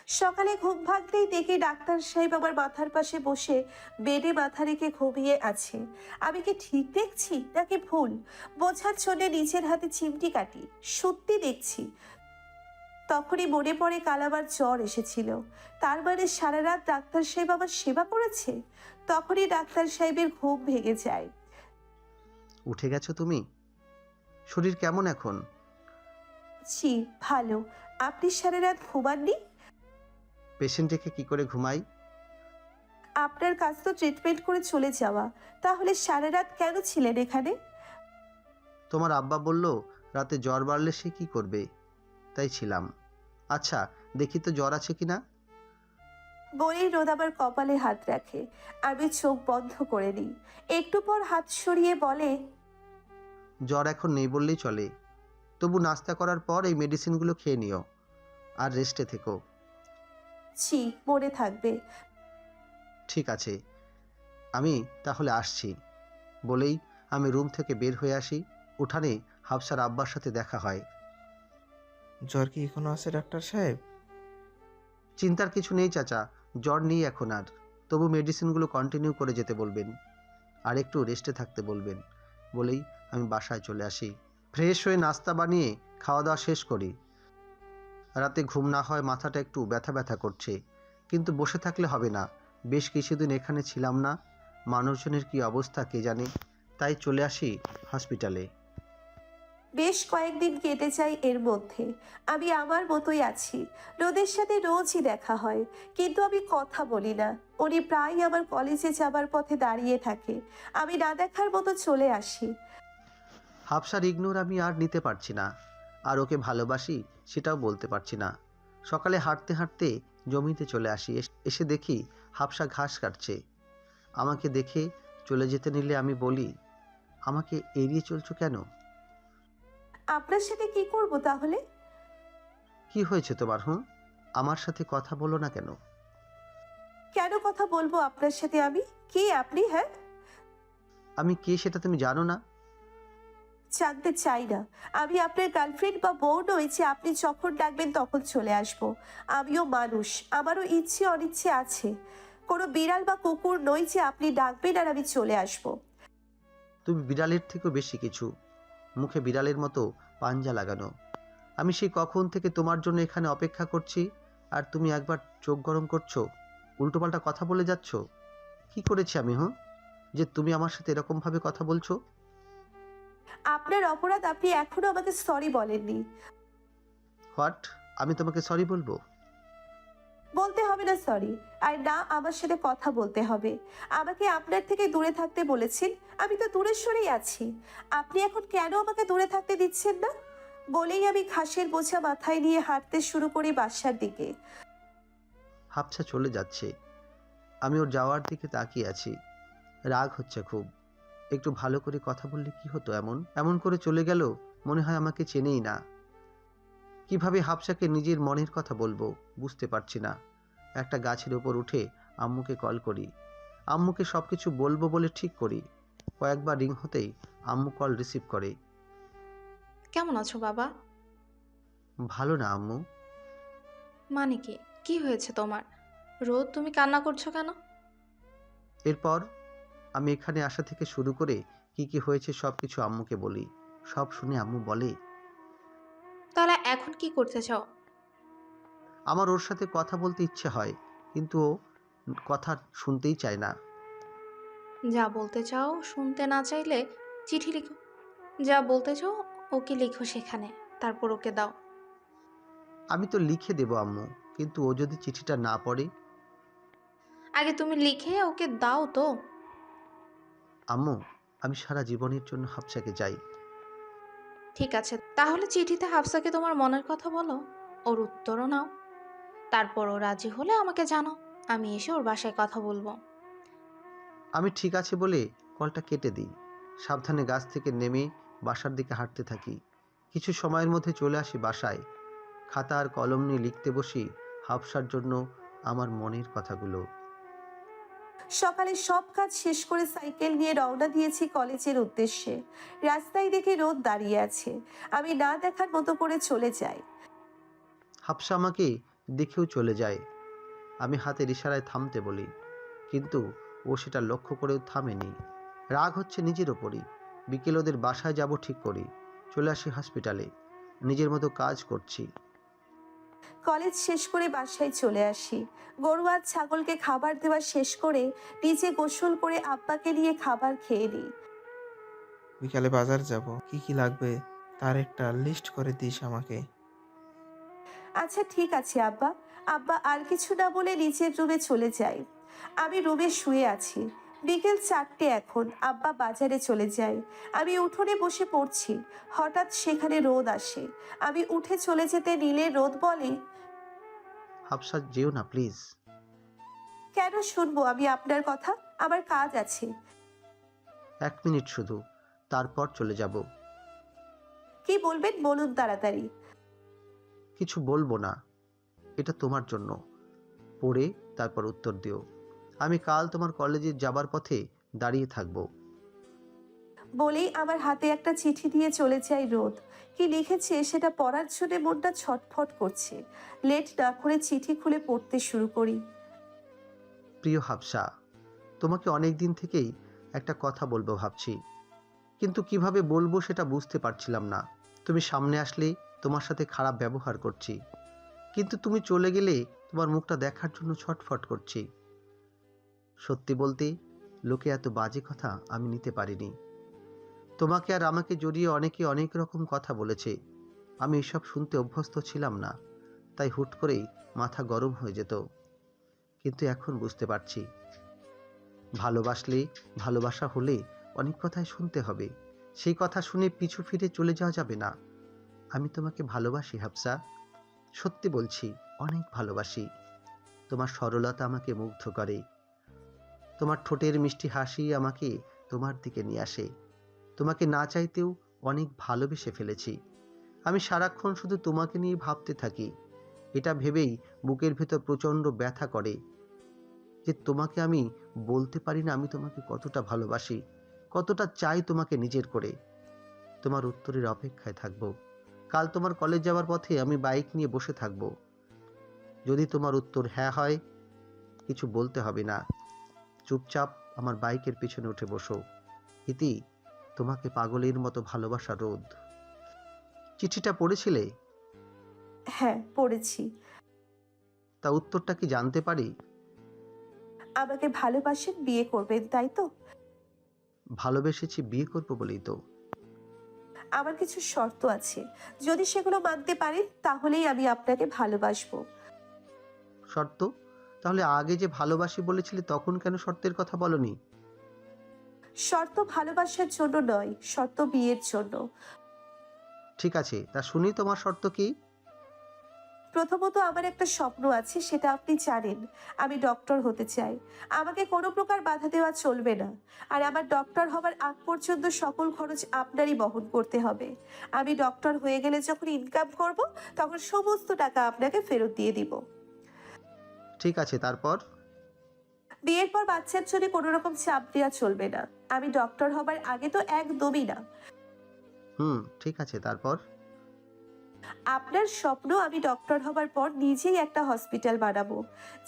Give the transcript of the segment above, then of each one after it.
সকালে ঘুম ভাঙতেই দেখি ডাক্তার সাহেব আমার মাথার পাশে বসে বেডে মাথা রেখে ঘুমিয়ে আছে। আমি কি ঠিক দেখছি নাকি ভুল বোঝার জন্য নিজের হাতে চিমটি কাটি। সত্যি দেখছি। তখনই মনে পড়ে কাল আমার জ্বর এসেছিল। তার মানে সারা রাত ডাক্তার সাহেব আমার সেবা করেছে। তখনই ডাক্তার সাহেবের ঘুম ভেঙে যায়। উঠে গেছো তুমি? শরীর কেমন এখন? জি, ভালো। আপনি সারা রাত ঘুমাননি? পেশেন্ট রেখে কি করে ঘুমাই? আপনার কাজ তো ট্রিটমেন্ট করে চলে যাওয়া। তাহলে সারা রাত কেন ছিলেন এখানে? তোমার আব্বা বলল রাতে জ্বর বাড়লে সে কি করবে, তাই ছিলাম। আচ্ছা, দেখি তো জ্বর আছে কিনা। বলেই রোদ আমার কপালে হাত রাখে। আমি চোখ বন্ধ করে নিই। একটু পর হাত সরিয়ে বলে, জ্বর এখন নেই বললেই চলে। তবু নাস্তা করার পর এই মেডিসিনগুলো খেয়ে নিও আর রেস্টে থেকো। ছি, মনে থাকবে। ঠিক আছে, আমি তাহলে আসছি। বলেই আমি রুম থেকে বের হয়ে আসি। উঠানে হাফসার আব্বার সাথে দেখা হয়। জ্বর কি এখনো আছে ডাক্তার সাহেব? চিন্তার কিছু নেই চাচা, জ্বর নেই এখন আর। তবু মেডিসিনগুলো কন্টিনিউ করে যেতে বলবেন আর একটু রেস্টে থাকতে বলবেন। বলেই আমি বাসায় চলে আসি। ফ্রেশ হয়ে নাস্তা বানিয়ে খাওয়া দাওয়া শেষ করি। রাতে ঘুম না হয় মাথাটা একটু ব্যথা ব্যথা করছে, কিন্তু বসে থাকলে হবে না। বেশ কিছুদিন এখানে ছিলাম না, মানুষজনের কি অবস্থা কে জানে। তাই চলে আসি হসপিটালে। বেশ কয়েকদিন কেটে যায় এর মধ্যে। আমি আমার মতোই আছি। রোদের সাথে রোজই দেখা হয়, কিন্তু আমি কথা বলি না। উনি প্রায় আমার কলেজে যাবার পথে দাঁড়িয়ে থাকে। আমি না দেখার মতো চলে আসি। হাফসার ইগনোর আমি আর নিতে পারছি না, আর ওকে ভালোবাসি সেটাও বলতে পারছি না। সকালে হাঁটতে হাঁটতে জমিতে চলে আসি। এসে দেখি হাফসা ঘাস কাটছে। আমাকে দেখে চলে যেতে নিলে আমি বলি, আমাকে এড়িয়ে চলছো কেন? আপনার সাথে কি করব তাহলে? কি হয়েছে তোমার? আমার সাথে কথা বলো না কেন? কেন কথা বলবো আপনার সাথে আমি? কে আপনি, হ্যাঁ? আমি কে সেটা তুমি জানো না? জানতে চাই না। আমি আপনার গার্লফ্রেন্ড বা বউ নই যে আপনি যখন ডাকবেন তখন চলে আসব। আমিও মানুষ, আমারও ইচ্ছে অনিচ্ছে আছে। কোনো বিড়াল বা কুকুর নই যে আপনি ডাকবেন আর আমি চলে আসব। তুমি বিড়ালের থেকেও বেশি কিছু, মুখে বিড়ালের মতো পাঞ্জা লাগানো। আমি সেই কখন থেকে তোমার জন্য এখানে অপেক্ষা করছি, আর তুমি একবার চোখ গরম করছো, উল্টোপাল্টা কথা বলে যাচ্ছ। কি করেছি আমি যে তুমি আমার সাথে এরকমভাবে কথা বলছো? আপনার অপরাধ আপনি এখনো আমাকে সরি বলেননি। হোয়াট? আমি তোমাকে সরি বলবো? বলতে হবে না সরি, আর না আমার সাথে কথা বলতে হবে। আমাকে আপনার থেকে দূরে থাকতে বলেছেন, আমি তো দূরে সরেই আছি। আপনি এখন কেন আমাকে দূরে থাকতে দিচ্ছেন না? বলেই আমি ঘাসের বোঝা মাথায় নিয়ে হাঁটতে শুরু করি বাসার দিকে। হাফছা চলে যাচ্ছে, আমি ওর যাওয়ার দিকে তাকিয়ে আছি। রাগ হচ্ছে খুব। একটু ভালো করে কথা বললে কি হতো? এমন এমন করে চলে গেল, মনে হয় আমাকে চেনেই না। কিভাবে হাফসাকে নিজের মনের কথা বলবো বুঝতে পারছি না। একটা গাছের উপর উঠে আম্মুকে কল করি। আম্মুকে সব কিছু বলবো বলে ঠিক করি। কয়েকবার রিং হতেই আম্মু কল রিসিভ করে। কেমন আছো বাবা? ভালো না আম্মু। মানে কি? কি হয়েছে তোমার? রোদ, তুমি কান্না করছো কেন? এরপর আমি এখানে আসা থেকে শুরু করে কি কি হয়েছে সব কিছু আম্মুকে বলি। সব শুনে আম্মু বলে, তাহলে এখন কি করতে চাও? আমার ওর সাথে কথা বলতে ইচ্ছে হয়, কিন্তু ও কথা শুনতেই চায় না। যা বলতে চাও শুনতে না চাইলে চিঠি লিখো। যা বলতে চাও ওকে লিখো সেখানে, তারপর ওকে দাও। আমি তো লিখে দেব আম্মু, কিন্তু ও যদি চিঠিটা না পড়ে? আগে তুমি লিখে ওকে দাও তো। আম্মু, আমি সারা জীবনের জন্য হাফসাকে চাই। ঠিক আছে, তাহলে চিঠিতে হাফসাকে তোমার মনের কথা বলো, ওর উত্তরও নাও। তারপর ও রাজি হলে আমাকে জানাও, আমি এসে ওর বাসায় কথা বলবো। আমি ঠিক আছে বলে কলটা কেটে দিই। সাবধানে গাছ থেকে নেমে বাসার দিকে হাঁটতে থাকি। কিছু সময়ের মধ্যে চলে আসি বাসায়। খাতা আর কলম নিয়ে লিখতে বসি হাফসার জন্য আমার মনের কথাগুলো। সকালে সব কাজ শেষ করে সাইকেল নিয়ে রওনা দিয়েছি কলেজের উদ্দেশ্যে। রাস্তায় দেখে রোদ দাঁড়িয়ে আছে। আমি না দেখার মতো করে চলে যাই। হাফসা আমাকে দেখেও চলে যায়। আমি হাতের ইশারায় থামতে বলি, কিন্তু ও সেটা লক্ষ্য করেও থামেনি। রাগ হচ্ছে নিজের ওপরই। বিকেল ওদের বাসায় যাব ঠিক করি। চলে আসি হসপিটালে। নিজের মতো কাজ করছি। কলেজ শেষ করে বাসায় চলে আসি। গরু আর ছাগলকে খাবার দেওয়া শেষ করে নিজে গোসল করে আব্বাকে নিয়ে খাবার খেয়ে নিই। বিকালে বাজার যাব, কি কি লাগবে তার একটা লিস্ট করে দিস আমাকে। আচ্ছা ঠিক আছে আব্বা। আব্বা আর কিছু না বলে নিচের রুমে চলে যায়। আমি রুমে শুয়ে আছি। বিকেল 4টে এখন। আব্বা বাজারে চলে যায়। আমি উঠোনে বসে পড়ছি। হঠাৎ সেখানে রোদ আসে। আমি উঠে চলে যেতে নিলে রোদ বলে, হাফসা, যেও না প্লিজ। কেন শুনবো আমি আপনার কথা? আমার কাজ আছে। 1 মিনিট শুধু, তারপর চলে যাব। কি বলবেন বলুন তাড়াতাড়ি। কিছু বলবো না, এটা তোমার জন্য। পড়ে তারপর উত্তর দিও। আমি কাল তোমার কলেজে যাবার পথে দাঁড়িয়ে থাকবো। বলেই আমার হাতে একটা চিঠি দিয়ে চলে যায় রোদ। কি লিখেছে সেটা পড়ার জন্য মনটা ছটফট করছে। লেট না করে চিঠি খুলে পড়তে শুরু করি। প্রিয় হাফসা, তোমাকে অনেক দিন থেকেই একটা কথা বলবো ভাবছি, কিন্তু কিভাবে বলবো সেটা বুঝতে পারছিলাম না। তুমি সামনে আসলে তোমার সাথে খারাপ ব্যবহার করছি, কিন্তু তুমি চলে গেলে তোমার মুখটা দেখার জন্য ছটফট করছি। সত্যি বলতে, লোকে এত বাজে কথা আমি নিতে পারিনি। তোমাকে আর আমাকে জড়িয়ে অনেকে অনেক রকম কথা বলেছে। আমি এসব শুনতে অভ্যস্ত ছিলাম না, তাই হুট করেই মাথা গরম হয়ে যেত। কিন্তু এখন বুঝতে পারছি, ভালোবাসলে, ভালোবাসা হলে অনেক কথাই শুনতে হবে। সেই কথা শুনে পিছু ফিরে চলে যাওয়া যাবে না। আমি তোমাকে ভালোবাসি হাফসা, সত্যি বলছি, অনেক ভালোবাসি। তোমার সরলতা আমাকে মুগ্ধ করে। তোমার ঠোঁটের মিষ্টি হাসি আমাকে তোমার দিকে নিয়ে আসে। তোমাকে না চাইতেও অনেক ভালোবেসে ফেলেছি। আমি সারাক্ষণ শুধু তোমাকে নিয়ে ভাবতে থাকি। এটা ভেবেই বুকের ভেতর প্রচণ্ড ব্যথা করে যে তোমাকে আমি বলতে পারি না আমি তোমাকে কতটা ভালোবাসি, কতটা চাই তোমাকে নিজের করে। তোমার উত্তরের অপেক্ষায় থাকব। কাল তোমার কলেজ যাওয়ার পথে আমি বাইক নিয়ে বসে থাকব। যদি তোমার উত্তর হ্যাঁ হয়, কিছু বলতে হবে না, চুপচাপ আমার বাইকের পিছনে উঠে বসো। ইতি, তোমাকে পাগলের মতো ভালোবাসা, রোদ। চিঠিটা পড়েছিলে? হ্যাঁ পড়েছি। তা উত্তরটা কি জানতে পারি? আমাকে ভালোবাসেন, বিয়ে করবেন তাই তো? ভালোবেসেছি, বিয়ে করবো বলেই তো। আমার কিছু শর্ত আছে। যদি সেগুলো মানতে পারেন তাহলেই আমি আপনাকে ভালোবাসবো। শর্ত? তাহলে আগে যে ভালোবাসি বলেছিলে তখন কেন শর্তের কথা বলনি? শর্ত ভালোবাসার জন্য নয়, শর্ত বিয়ের জন্য। ঠিক আছে, তা শুনি তোমার শর্ত কি? প্রথমত আমার একটা স্বপ্ন আছে, সেটা আপনি জানেন। আমি ডক্টর হতে চাই। আমাকে কোনো প্রকার বাধা দেওয়া চলবে না। আর আমার ডক্টর হবার আগ পর্যন্ত সকল খরচ আপনারই বহন করতে হবে। আমি ডক্টর হয়ে গেলে যখন ইনকাম করব, তখন সমস্ত টাকা আপনাকে ফেরত দিয়ে দিব। ঠিক আছে, তারপর? বিয়ের পর বাচ্চার জন্য কোনো রকম চাপ দেওয়া চলবে না। আমি ডক্টর হবার আগে তো একদমই না। ঠিক আছে, তারপর? আপনার স্বপ্ন আমি ডক্টর হবার পর নিজেই একটা হসপিটাল বানাবো,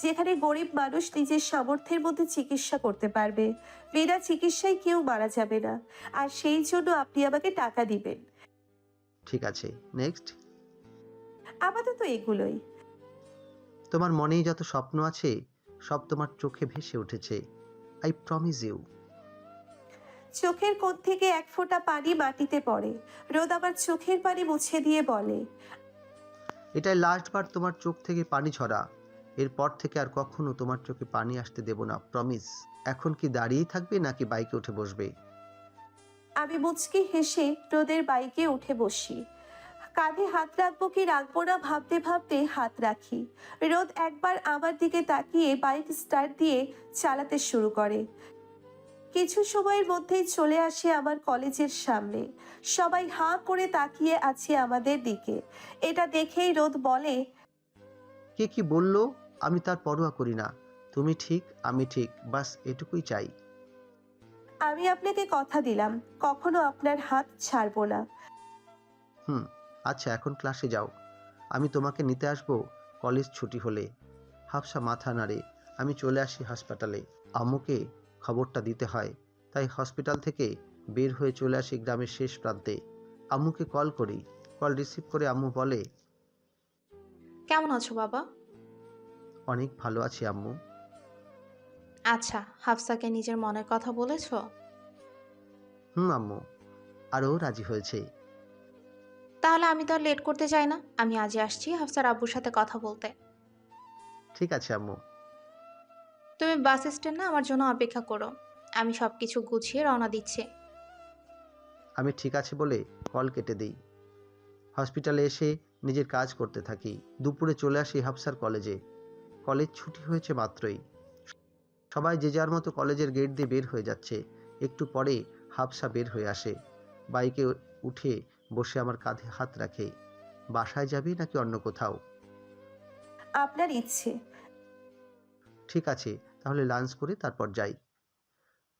যেখানে গরিব মানুষ নিজের সামর্থ্যের মধ্যে চিকিৎসা করতে পারবে। বিনা চিকিৎসায় কেউ মারা যাবে না। আর সেই জন্য আপনি আমাকে টাকা দিবেন। ঠিক আছে, নেক্সট? আপাতত এগুলোই। তোমার মনেই যত স্বপ্ন আছে সব তোমার চোখে ভেসে উঠেছে। I promise you. চোখের কোণ থেকে এক ফোঁটা পানি মাটিতে পড়ে। রোদ আমার চোখের পানি মুছে দিয়ে বলে, এটাই লাস্টবার তোমার চোখ থেকে পানি ঝরা। এরপর থেকে আর কখনো তোমার চোখে পানি আসতে দেব না, প্রমিস। এখন কি দাঁড়িয়েই থাকবে নাকি বাইকে উঠে বসবে? আমি মুচকি হেসে রোদের বাইকে উঠে বসি। কাঁধে হাত রাখবো কি রাখবো না ভাবতে ভাবতে হাত রাখি। রোদ একবার আমার দিকে তাকিয়ে বাইক স্টার্ট দিয়ে চালাতে শুরু করে। কিছু সময়ের মধ্যেই চলে আসে আমার কলেজের সামনে। সবাই হাঁ করে তাকিয়ে আছে আমাদের দিকে। এটা দেখেই রোদ বলে, কে কি বললো আমি তার পরোয়া করি না। তুমি ঠিক, আমি ঠিক, বাস এটুকুই চাই। আমি আপনাকে কথা দিলাম কখনো আপনার হাত ছাড়বো না। আচ্ছা, এখন ক্লাসে যাও। আমি তোমাকে নিতে আসবো কলেজ ছুটি হলে। হাফসা মাথা নাড়ে। আমি চলে আসি হাসপাতালে। আম্মুকে খবরটা দিতে হয়, তাই হসপিটাল থেকে বের হয়ে চলে আসি গ্রামের শেষ প্রান্তে। আম্মুকে কল করি। কল রিসিভ করে আম্মু বলে, কেমন আছো বাবা? অনেক ভালো আছি আম্মু। আচ্ছা, হাফসাকে নিজের মনের কথা বলেছো? হুম আম্মু, আরও রাজি হয়েছে। তাহলে আমি তো আর লেট করতে চাই না, আমি আজই আসছি হাফসার আব্বুর সাথে কথা বলতে। ঠিক আছে আম্মু। তুমি বাস স্ট্যান্ডে আমার জন্য অপেক্ষা করো, আমি সব কিছু গুছিয়ে রওনা দিচ্ছি। আমি ঠিক আছে বলে কল কেটে দিই। হসপিটালে এসে নিজের কাজ করতে থাকি। দুপুরে চলে আসি হাফসার কলেজে। কলেজ ছুটি হয়েছে মাত্রই। সবাই যে যার মতো কলেজের গেট দিয়ে বের হয়ে যাচ্ছে। একটু পরে হাফসা বের হয়ে আসে। বাইকে উঠে বসে আমার কাঁধে হাত রাখে। বাসায় যাবি নাকি অন্য কোথাও? আপনার ইচ্ছে। ঠিক আছে, তাহলে লাঞ্চ করে তারপর যাই।